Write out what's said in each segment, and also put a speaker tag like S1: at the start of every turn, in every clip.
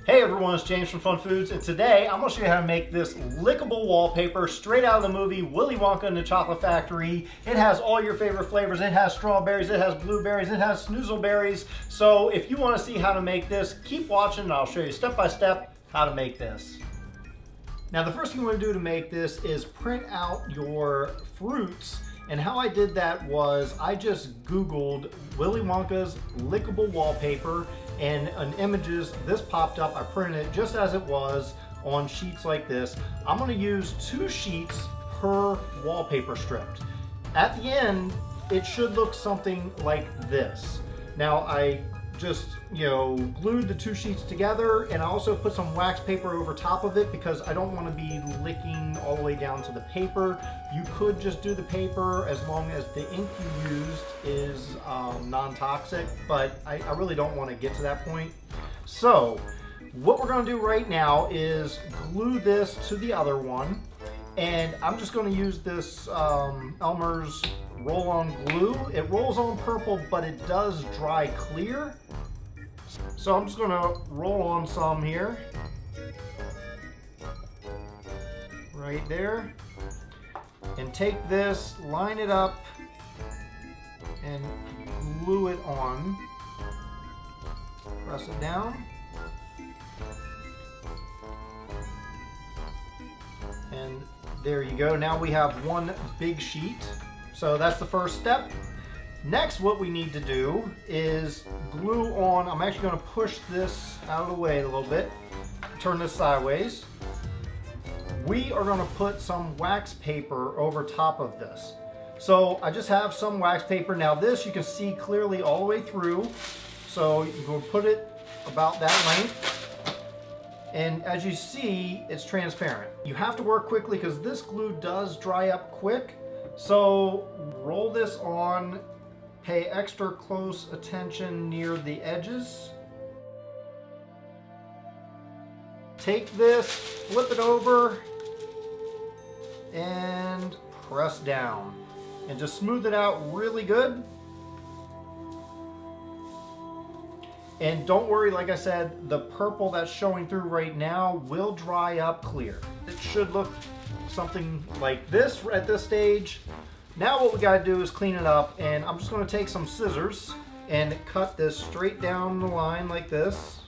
S1: Hey everyone, it's James from FunFoods, and today I'm going to show you how to make this lickable wallpaper straight out of the movie Willy Wonka and the Chocolate Factory. It has all your favorite flavors. It has strawberries, it has blueberries, it has snoozleberries. So if you want to see how to make this, keep watching and I'll show you step by step how to make this. Now the first thing you want to do to make this is print out your fruits. And how I did that was I just Googled Willy Wonka's lickable wallpaper, and in images this popped up. I printed it just as it was on sheets like this. I'm going to use 2 sheets per wallpaper strip. At the end it should look something like this. Now I just glued the 2 sheets together, and I also put some wax paper over top of it because I don't want to be licking all the way down to the paper. You could just do the paper as long as the ink you used is non-toxic, but I really don't want to get to that point. So what we're going to do right now is glue this to the other one, and I'm just going to use this Elmer's roll-on glue. It rolls on purple, but it does dry clear. So I'm just going to roll on some here, right there, and take this, line it up, and glue it on. Press it down. And there you go. Now we have one big sheet. So that's the first step. Next, what we need to do is glue on. I'm actually going to push this out of the way a little bit. Turn this sideways. We are going to put some wax paper over top of this. So I just have some wax paper. Now this you can see clearly all the way through. So you can put it about that length. And as you see, it's transparent. You have to work quickly because this glue does dry up quick. So roll this on, pay extra close attention near the edges. Take this, flip it over, and press down. And just smooth it out really good. And don't worry, like I said, the purple that's showing through right now will dry up clear. It should look something like this at this stage. Now what we got to do is clean it up, and I'm just going to take some scissors and cut this straight down the line like this.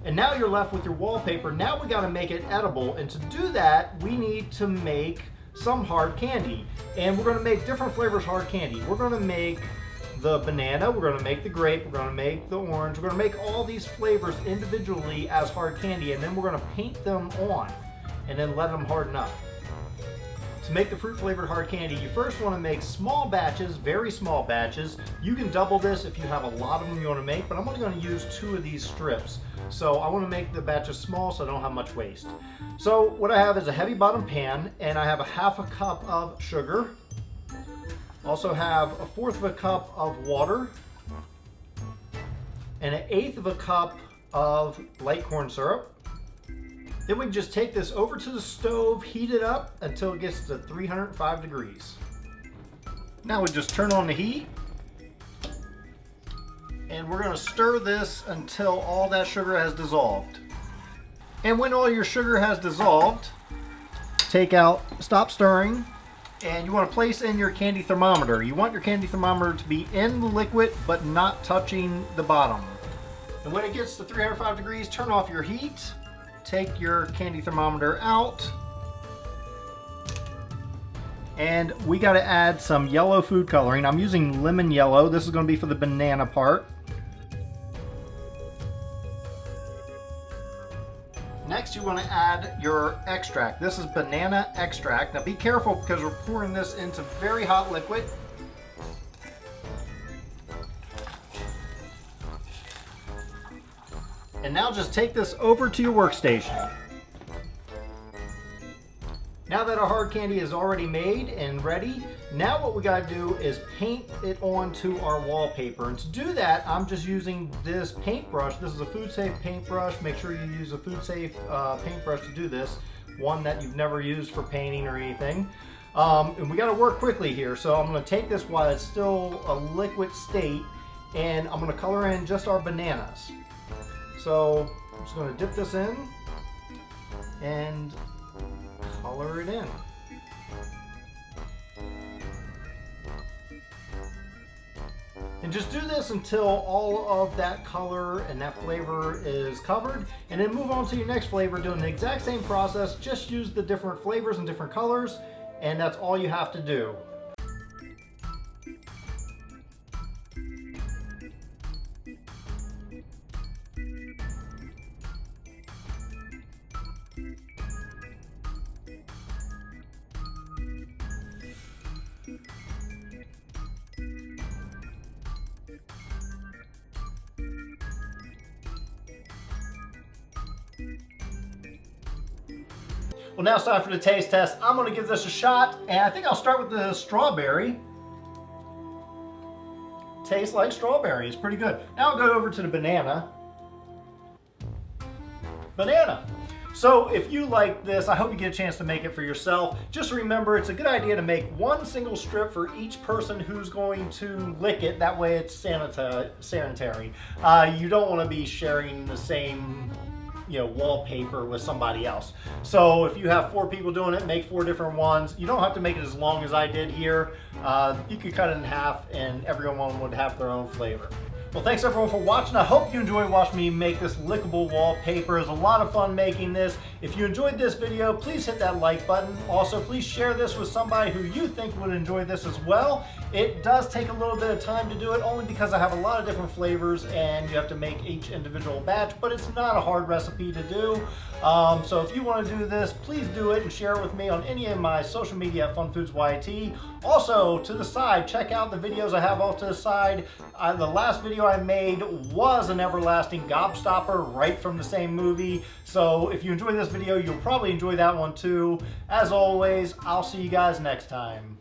S1: And now you're left with your wallpaper. Now we got to make it edible, and to do that we need to make some hard candy, and we're going to make different flavors hard candy. We're going to make the banana, we're going to make the grape, we're going to make the orange, we're going to make all these flavors individually as hard candy, and then we're going to paint them on and then let them harden up. To make the fruit flavored hard candy, you first want to make small batches, very small batches. You can double this if you have a lot of them you want to make, but I'm only going to use 2 of these strips. So I want to make the batches small so I don't have much waste. So what I have is a heavy bottom pan, and I have a 1/2 cup of sugar. Also have a 1/4 cup of water and an 1/8 cup of light corn syrup. Then we just take this over to the stove, heat it up until it gets to 305 degrees. Now we just turn on the heat, and we're going to stir this until all that sugar has dissolved. And when all your sugar has dissolved, take out, stop stirring, and you want to place in your candy thermometer. You want your candy thermometer to be in the liquid but not touching the bottom. And when it gets to 305 degrees, turn off your heat, take your candy thermometer out, and we got to add some yellow food coloring. I'm using lemon yellow. This is going to be for the banana part. Next, you want to add your extract. This is banana extract. Now be careful because we're pouring this into very hot liquid. And now just take this over to your workstation. Now that our hard candy is already made and ready, now what we got to do is paint it onto our wallpaper. And to do that, I'm just using this paintbrush. This is a food safe paintbrush. Make sure you use a food safe paintbrush to do this. One that you've never used for painting or anything. And we got to work quickly here. So I'm going to take this while it's still a liquid state, and I'm going to color in just our bananas. So I'm just going to dip this in and color it in. And just do this until all of that color and that flavor is covered, and then move on to your next flavor doing the exact same process. Just use the different flavors and different colors, and that's all you have to do. Well, now it's time for the taste test. I'm going to give this a shot, and I think I'll start with the strawberry. Tastes like strawberry. It's pretty good. Now I'll go over to the banana. Banana. So if you like this, I hope you get a chance to make it for yourself. Just remember, it's a good idea to make one single strip for each person who's going to lick it. That way it's sanitary. You don't want to be sharing the same wallpaper with somebody else. So if you have 4 people doing it, make 4 different ones. You don't have to make it as long as I did here. You could cut it in half and everyone would have their own flavor. Well, thanks everyone for watching. I hope you enjoyed watching me make this lickable wallpaper. It was a lot of fun making this. If you enjoyed this video, please hit that like button. Also, please share this with somebody who you think would enjoy this as well. It does take a little bit of time to do it, only because I have a lot of different flavors and you have to make each individual batch, but it's not a hard recipe to do. So if you want to do this, please do it and share it with me on any of my social media at FunFoodsYT. Also, to the side, check out the videos I have off to the side. The last video I made was an everlasting gobstopper right from the same movie. So if you enjoyed this video, you'll probably enjoy that one too. As always, I'll see you guys next time.